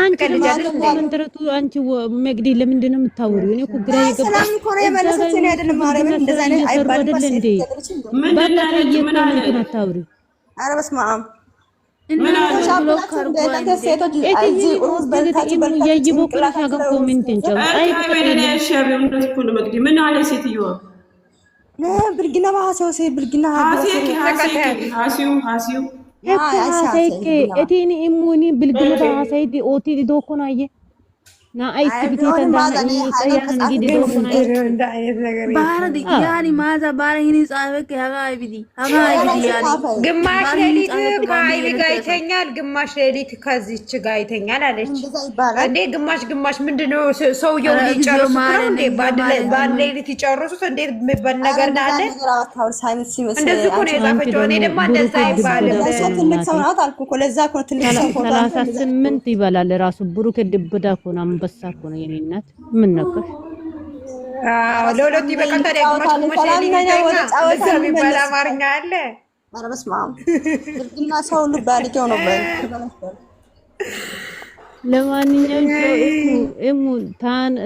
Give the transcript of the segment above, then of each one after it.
አንቺ ለምንድነው አንቺ መግዲ ለምንድነው የምታወሪው? እኔ እኮ ግራ ይገባል። ሰላም እኮ ነው የመለሰች እኔ አይደለም ማርያምን እንደዛ አይነት አይባልም። ምን አታውሪ። ኧረ በስመ አብ ምን አለ ሴትዮዋ ብልግና ባሰው ብልግና ሀሲው እቴኒ ኢሙኒ ብልግና ባሰይዲ ኦቲ ዶኮናየ ና አይት ቢቴተንዳ ይቀያን እንግዲህ ዶኮናየ ባረዲ ያኒ ማዛ ባረሂኒ ጻበክ ያጋይ ቢዲ ያኒ ግማሽ ሌሊት ከአይቢ ጋር ይተኛል፣ ግማሽ ሌሊት ከዚች ጋር ይተኛል አለች እንዴ። ግማሽ ምንድነው ሰውየው ሊጨርሱት ነው እንዴ? ባንድ ሌሊት ይጨርሱት እንዴ? የሚባል ነገር አለ። እንደዚህ እኮ ነው የጻፈችው። እኔ ደግሞ እንደዛ አይባልም። ትልቅ ሰው ናት አልኩ እኮ ለዛ እኮ ትልቅ ሰው 38 ይበላል ራሱ ብሩክ ድብዳ እኮ ነው። አንበሳ እኮ ነው የኔ እናት። ምን ነበር ለሁለቱ ይበቃል። ታዲያ ግማሽ ሌሊት እዛ የሚባል አማርኛ አለ። ኧረ በስመ አብ ብልግና ሰው ሁሉ ባልጌው ነው በል። ለማንኛውም እሙ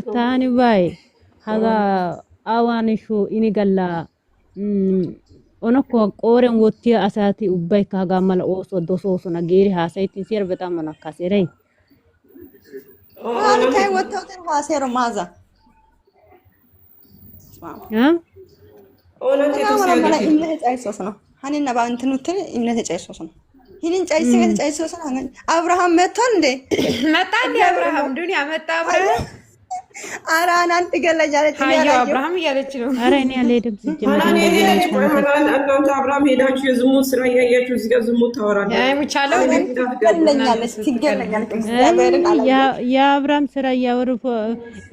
ታን ባይ ሀጋ አዋንሹ ኢኒገላ ኦኖኮ ቆረን ወቲ አሳቲ ኡባይ ካጋ ማለ ኦሶ ዶሶሶ ነገሪ ሀሳይቲ ሲር በጣም ነው አንታይ ወጣው ተዋሰሮ ማዛ ኦነቴ ተሰለ እምነት ጫይሶስ ነው ሀኒና ባንትኑት እምነት ጫይሶስ ነው ይሄን ጫይሶስ ነው አብርሃም መጥቷል እንዴ መጣ እንዴ አብርሃም ዱንያ መጣ አብርሃም አራን አንተ ገለጃለች ያለው አብርሃም እያለች ነው። አረ እኔ አልሄድም ሲጀመር እናንተ አብርሃም ሄዳችሁ የዝሙት ስራ እያያችሁ እዚህ ጋር ዝሙት ታወራለች። አይ ሙቻለው ገለኛለች ትገለኛለች የአብርሃም ስራ እያወሩ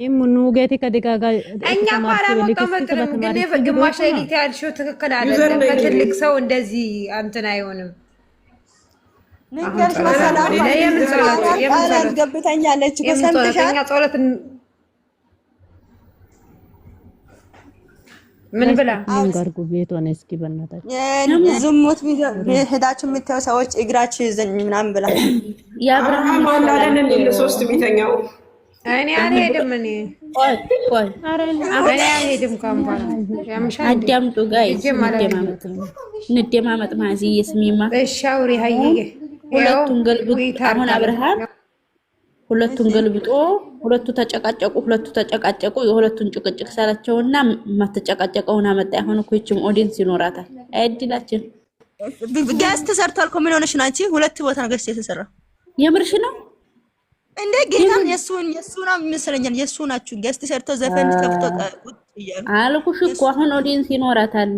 ኢሙኑ ገቴ ከደጋጋ እኛ ፓራሞተመጥረም ግን ግማሽ ሌሊት ያልሽው ትክክል አይደለም። ከትልቅ ሰው እንደዚህ አንተን አይሆንም። ነገርሽ መሰላም የምን ገብተኛለች ከሰምተሻል ጸሎት ምን ብላ አንጋርጉ ቤቷን እስኪ በእናታችሁ ዝሙት ሄዳችሁ የምታዩ ሰዎች እግራችሁ ይዘኝ ምናምን ብላ የአብርሃም አላለን እንደ ሶስት ቤተኛው እኔ አልሄድም። እኔ ቆይ እኔ አልሄድም። ካምፓኒ ያምሻል አዳምጡ ጋይ እንደማመጥ ማዚ የስሚማ በሻውሪ ሀይዬ ሁለቱን ገልብጦ አሁን አብርሃም ሁለቱን ገልብጦ ሁለቱ ተጨቃጨቁ የሁለቱን ጭቅጭቅ ሰላቸውና ማተጨቃጨቀውና መጣ። አሁን እኮ እቺም ኦዲየንስ ይኖራታል። አይድላችን ጋስት ሰርቷል እኮ ምን ሆነሽ ነው አንቺ? ሁለት ቦታ ነው ጋስት የተሰራው። የምርሽ ነው እንዴ? ጌታን የሱና መስለኛል የሱ ናችሁ ጋስት ሰርተው ዘፈን ከፍቶ ቁጥ ይያሉ አልኩሽ እኮ አሁን ኦዲየንስ ይኖራታል።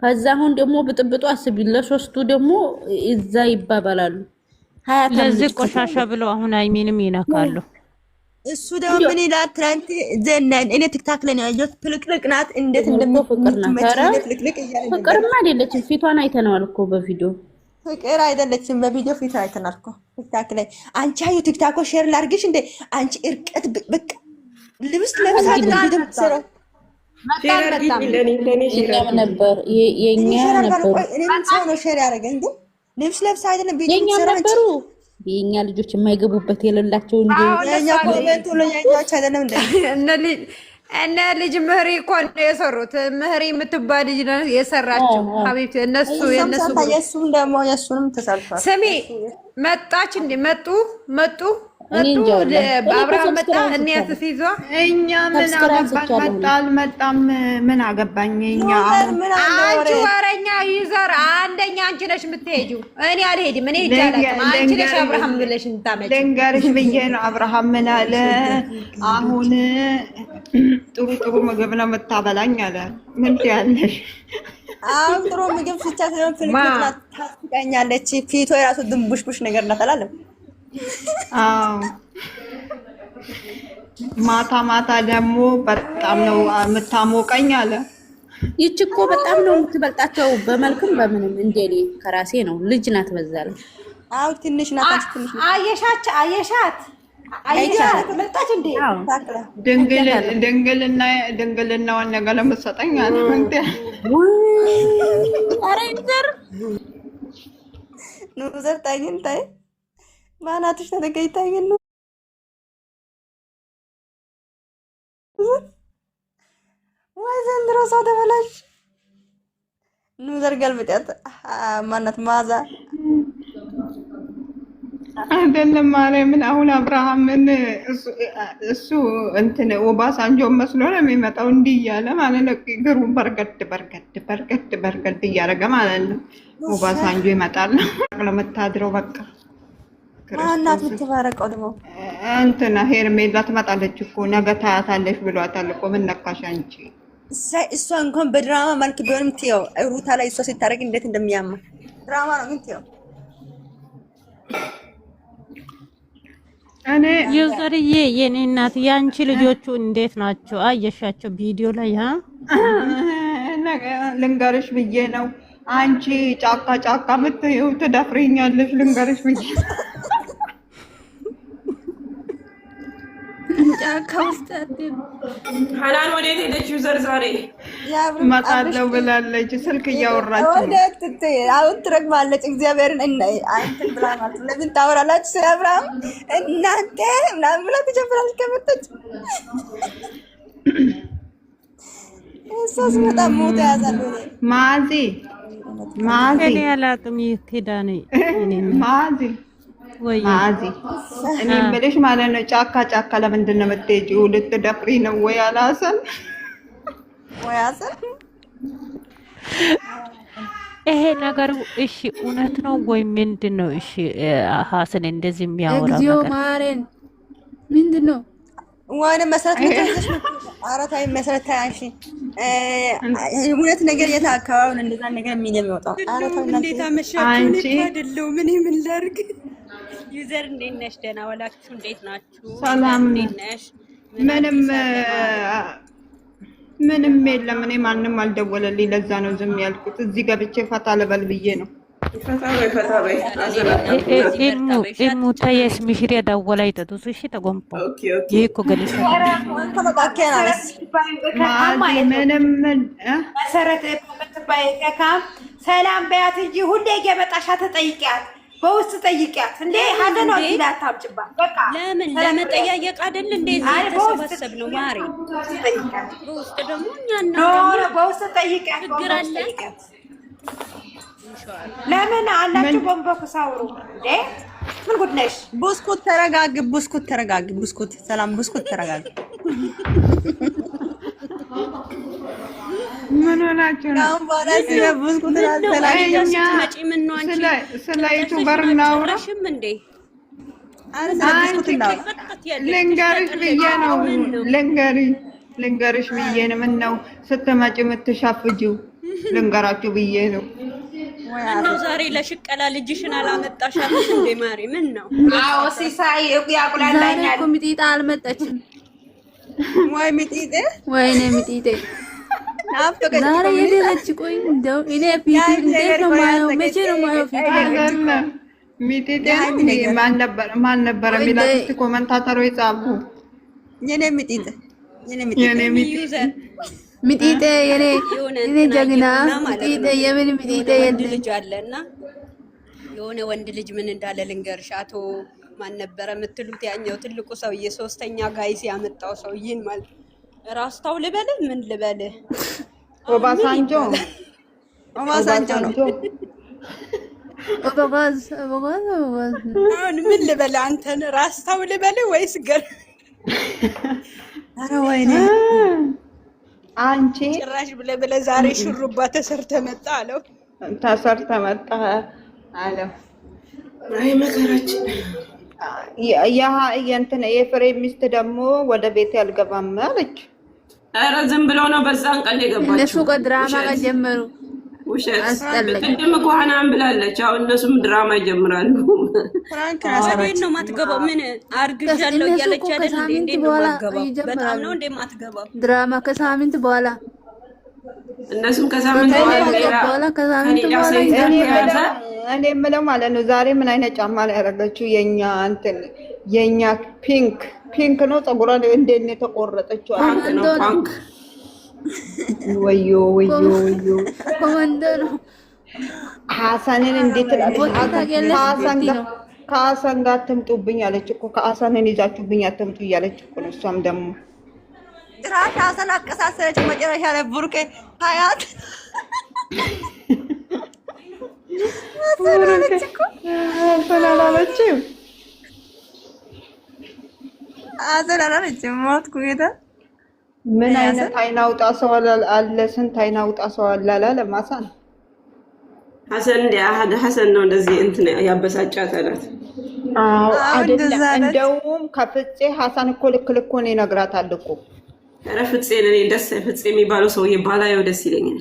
ከዛ አሁን ደግሞ ብጥብጡ አስቢ ለሶስቱ ደግሞ እዛ ይባባላሉ። ለዚህ ቆሻሻ ብለው አሁን አይሜንም ይነካሉ። እሱ ደግሞ ምን ይላል? ትናንት ዘናን እኔ ቲክታክ ላይ ነው ያየሁት። ፍልቅልቅ ናት እንዴት እንደምትመጪ ፍልቅልቅ እያለ ፍቅርማ አይደለችም። ፊቷን አይተናል እኮ በቪዲዮ ፍቅር አይደለችም። በቪዲዮ ፊቷን አይተናል እኮ ቲክታክ ላይ። አንቺ አዩ ቲክታክ ሼር ላርግሽ እንዴ አንቺ እርቀት በቃ ልብስ ለብሳት ነው ነበር የኛ ነበር ሰው ነው ሼር ያደረገኝ ግን ልብስ ለብሳ አይደለም ቪዲዮ ነበሩ የኛ ልጆች የማይገቡበት የሌላቸው እንጂ የኛ ኮሜንት ለኛቻ አይደለም እንደ እነ ልጅ ምህሪ እኮ ነው የሰሩት። ምህሪ የምትባል ልጅ ነው የሰራችው። ሀቢብቲ እነሱ የሱም ደግሞ የሱንም ተሳልፏል። ስሚ መጣች እንዴ መጡ አብርሃም መጣ እንያት ሲይዟ እኛ ምን አገባን? መጣ አልመጣም ምን አገባኝ? እኛ አንቺ ወረኛ ይዘር አንደኛ አንቺ ነሽ የምትሄጂው። እኔ አልሄድም። እኔ ይቻላል አንቺ ነሽ አብርሃም ብለሽ እንታመጪ ልንገርሽ ብዬ ነው። አብርሃም ምን አለ? አሁን ጥሩ ምግብ ነው የምታበላኝ አለ። ምን ትያለሽ? አሁን ጥሩ ምግብ ብቻ ሳይሆን ፍልክት ታስቀኛለች። ፊቷ የራሱ ድንቡሽቡሽ ነገር እናተላለም። አዎ ማታ ደግሞ በጣም ነው የምታሞቀኝ አለ። ይቺ እኮ በጣም ነው የምትበልጣቸው በመልክም በምንም እንደኔ ከራሴ ነው። ልጅ ናት በዛለ። አው ትንሽ ናት። አየሻት መጣች እንዴ? ድንግልናዋን ነገር ለምትሰጠኝ አለ። ኧረ ይዘር ኑዘር ታይን ታይ ማናትሽ ተገኝታኝ ነው ወይ ዘንድሮ ሰው ተበላሽ። ኑ ዘርጋል በጣት ማናት ማዛ አይደለም ማርያምን። አሁን አብርሃምን እሱ እንትን ኦባሳንጆ መስሎ ነው የሚመጣው እንዲህ እያለ ማለት ነው። እግሩን በርገድ እያደረገ ማለት ነው። ኦባሳንጆ ይመጣል ለመታድረው በቃ ማናት የምትባረቀው ደግሞ እንትና ሄርሜላ ትመጣለች እኮ ነገ ታያታለሽ ብሏታል እኮ። ምን ነካሽ አንቺ? እሷ እንኳን በድራማ መልክ ቢሆንም ትየው ሩታ ላይ እሷ ሲታረግ እንዴት እንደሚያማ ድራማ ነው ግን ትየው። እኔ ዩዘርዬ የኔ እናት ያንቺ ልጆቹ እንዴት ናቸው? አየሻቸው ቪዲዮ ላይ ልንገርሽ ብዬ ነው። አንቺ ጫካ ጫካ ምትይው ትደፍሪኛለሽ። ልንገርሽ ብዬ ጫካ ውስጥ ሀናን ወዴት ሄደች? ዩዘር ዛሬ እመጣለሁ ብላለች። ስልክ እያወራች ነው። አሁን ትረግማለች። እግዚአብሔርን እንትን ብላ ማለት ነው። ለምን ታወራላችሁ? ስለ አብርሃም እናንተ ምናምን ብላ ትጀምራለች። ከመጣች እሷ ስመጣ ሞት ያዛሉ። ማዚ እኔ አላቅም ይክዳኔ ማዚ ወይ ማዚ እኔ የምልሽ ማለት ነው ጫካ ጫካ ለምንድን ነው የምትሄጂው? ልትደፍሪ ነው ወይ አላሰን ወይ አሰን ይሄ ነገር እሺ እውነት ነው ወይ ምንድን ነው? እሺ ሀሰን እንደዚህ የሚያወራ ነገር ማረን ምንድን ነው? ወይኔ መሰረት ምትልሽ አራታይ መሰረት ታያሽ እውነት ነገር የት አካባቢውን እንደዛ ነገር ምን የሚወጣው አራታይ እንዴት አመሻችሁ? አይደለም ምን ምን ላርግ? ዩዘር እንዴት ነሽ? ደህና ዋላችሁ? እንዴት ናችሁ? ሰላም እንዴት ነሽ? ምንም የለም። እኔ ማንም አልደወለልኝ። ለዛ ነው ዝም ያልኩት። እዚህ ገብቼ ፈታ ልበል ብዬ ነው። ፈታ በይ ኢሙ ታየስ ምሽሪ ደወላ ይተቱስ እሺ ተጎምፖ ይኮ ገለሰ ምንም መሰረት የምትባይ ከካም ሰላም በያት እንጂ ሁሌ እየመጣሽ አትጠይቂያት። በውስጥ ጠይቂያት እንዴ ሀገር ነው እንዴ አታምጭባት። በቃ ለምን ለመጠያየቅ አይደል እንዴ ተሰበሰብ ነው ማሪ። በውስጥ ደግሞ እኛና በውስጥ ጠይቂያት። ችግር አለ ለምን አላችሁ ቦምቦ ሳውሩ እንዴ? ምን ጉድ ነሽ? ቡስኩት ተረጋግ፣ ቡስኩት ተረጋግ፣ ቡስኩት ሰላም፣ ቡስኩት ተረጋግ። ምን ሆናችሁ ነው? አሁን በኋላ ስለ ቡስኩት ተላላሽ መጪ ምን ነው አንቺ ስለ ዩቲዩበር እናውራ እንዴ? ልንገርሽ ብዬ ነው። ልንገርሽ ብዬ ነው። ምን ነው ስትመጪ የምትሻፍጂው? ልንገራችሁ ብዬ ነው። ምነው ዛሬ ለሽቀላ ልጅሽን አላመጣሻትም እንዴ ማሪ? ምን ነው? አዎ ሲሳይ ያቁላላኛል። ሚጢጣ አልመጣችም ወይ ሚጢጤ? ወይኔ ሚጢጤ ዛሬ የሌለች። ቆይ እንደው እኔ ፊት እንዴት ነው ማየው? መቼ ነው ማየው ፊት? አይደለም ሚጢጤ ማን ነበር የሚላት? እስቲ ኮመንታተሮች ጻፉ። የኔ ሚጢጤ የኔ ሚጢጤ ሚጢጤ የኔ ጀግና ሚጢጤ የምን ሚጢጤ ወንድ ልጅ አለና የሆነ ወንድ ልጅ ምን እንዳለ ልንገርሽ። አቶ ማን ነበረ የምትሉት ያኛው ትልቁ ሰውዬ ሶስተኛ ጋይስ ያመጣው ሰውዬን ማለት ራስታው ልበልህ ምን ልበልህ? ኦባሳንጆ ነው። አሁን ምን ልበልህ አንተን? ራስታው ልበልህ ወይስ ገር? ኧረ ወይኔ አንቺ ጭራሽ ብለህ ዛሬ ሽሩባ ተሰርተ መጣ አለው። ተሰርተ መጣ አለው። አይ መከራችን። የእንትን የፍሬም ሚስት ደግሞ ወደ ቤት ያልገባም አለች። ኧረ ዝም ብለው ነው በዛን ቀን የገባችው። እነሱ ድራማ ጀመሩ። ውሸት ቅድም እኮ ሀናን ብላለች። አሁን እነሱም ድራማ ይጀምራሉ። እንዴት ነው ማትገባው? ምን አርግዣለሁ እያለች አይደል እንዴ? እንዴት ነው ማትገባው? በጣም ነው እንዴ ማትገባው? ድራማ ከሳምንት በኋላ እነሱም ከሳምንት በኋላ እኔ የምለው ማለት ነው። ዛሬ ምን አይነት ጫማ ላይ ያደረገችው? የኛ ፒንክ ነው። ፀጉሯን እንዴት ነው የተቆረጠችው? ፓንክ ወዮ ኮማንደር ሀሰንን እንዴት ከአሰን ጋር አትምጡብኝ አለች እኮ ከአሰንን ይዛችሁብኝ አትምጡ እያለች እኮ ነው። እሷም ደግሞ ጭራሽ አሰን አቀሳሰረች መጨረሻ ላይ ቡርኬ ሀያት አሰላለችም ሞትኩ ጌታ። ምን አይነት አይናውጣ ሰው አለ? ስንት አይናውጣ ሰው አለ አላለም ሀሰን። ሀሰን ነው እንደዚህ እንትን ያበሳጫት አላት። አዎ አይደለም። እንደውም ከፍፄ ሀሰን እኮ ልክ ልኩን ይነግራታል እኮ። ኧረ ፍፄ ለኔ ደስ ፍፄ የሚባለው ሰውዬ ባላየው ደስ ይለኛል።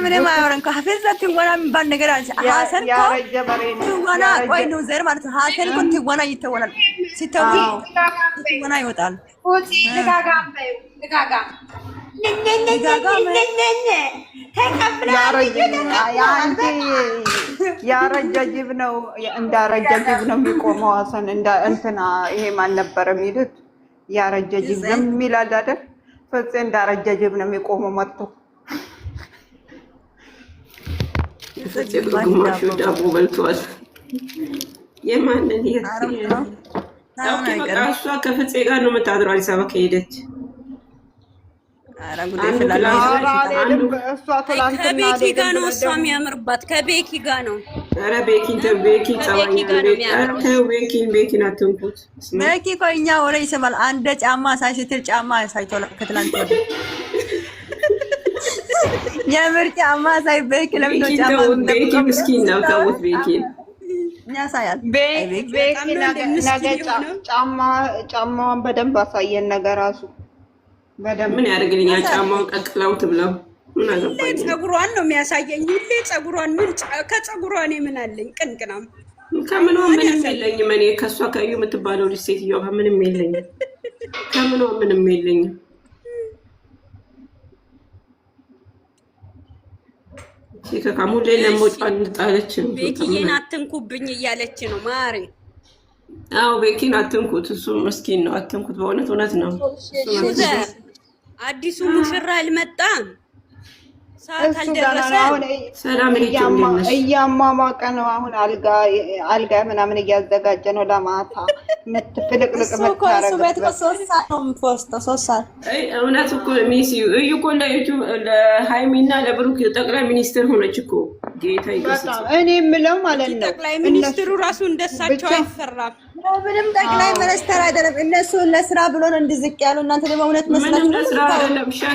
ምን ማወራን ከሀፊዝ ትወና የሚባል ነገር አለ። ሀሰን እኮ ትወና ቆይ ነው ዘር ማለት ነው። ሀሰን እኮ ትወና ይተወናል። ሲተው ትወና ይወጣል። ያረጀ ጅብ ነው እንዳረጀ ጅብ ነው የሚቆመው። ሀሰን እንትና ይሄ ማን ነበር የሚሉት? ያረጀ ጅብ ነው የሚላል አይደል? ፍፄ እንዳረጀ ጅብ ነው የሚቆመው መጥቶ ግማሹ ዳቦ በልቷል። የማንን እሷ ከፍፄ ጋር ነው የምታድረው አዲስ አበባ ከሄደች። ከቤኪ ጋር ነው እሷ የሚያምርባት ከቤኪ ጋር ነው። ኧረ ቤኪን አትንኩት። ቤኪ እኮ እኛ ወሬ ይሰማል። አንድ ጫማ ሳይ ስትል ጫማ ሳይቶላ ከትላንት ወዲህ የምር ጫማ ሳይ ቤኪ ለምን ነው ጫማ ቤኪ ምስኪን ነው። ተውት ቤኪን ያሳያል። ቤኪ ነገ ጫማዋን በደንብ አሳየን። ነገር ራሱ በደንብ ምን ያደርግልኛል? ጫማውን ቀቅለውት ብለው ምን አገባኝ? ፀጉሯን ነው የሚያሳየኝ ሁሌ ፀጉሯን። ምን ከፀጉሯ እኔ ምን አለኝ? ቅንቅናም ከምኗ ምንም የለኝም። እኔ ከእሷ ከዩ የምትባለው ልጅ ሴትዮዋ ምንም የለኝም። ከምኗ ምንም የለኝም። ሲከካም ሁሌ ለሞጫን እንጣለች ነው። ቤኪዬን አትንኩብኝ እያለች ነው ማሬ። አዎ ቤኪን አትንኩት። እሱ ምስኪን ነው። አትንኩት። በእውነት እውነት ነው። አዲሱ ሙሽራ አልመጣም። ሰዓት አልደረሰ። ሰላም እያሟሟቀ ነው። አሁን አልጋ ምናምን እያዘጋጀ ነው ለማታ ፍልቅልቅ ቤት 3 ሰዓት ነው የምትወስደው። 3 ሰዓት እውነት እኮ ሚስ እዩ እኮ ለሃይሚና ለብሩክ ጠቅላይ ሚኒስትር ሆነች እኮ። ጌታ ይገስጽ። እኔ የምለው ማለት ነው ጠቅላይ ሚኒስትሩ ራሱ እንደሳቸው አይፈራም። ምንም ጠቅላይ ሚኒስትር አይደለም። እነሱ ለስራ ብሎ ነው እንዲዝቅ ያሉ። እናንተ ደግሞ እውነት መስላችሁ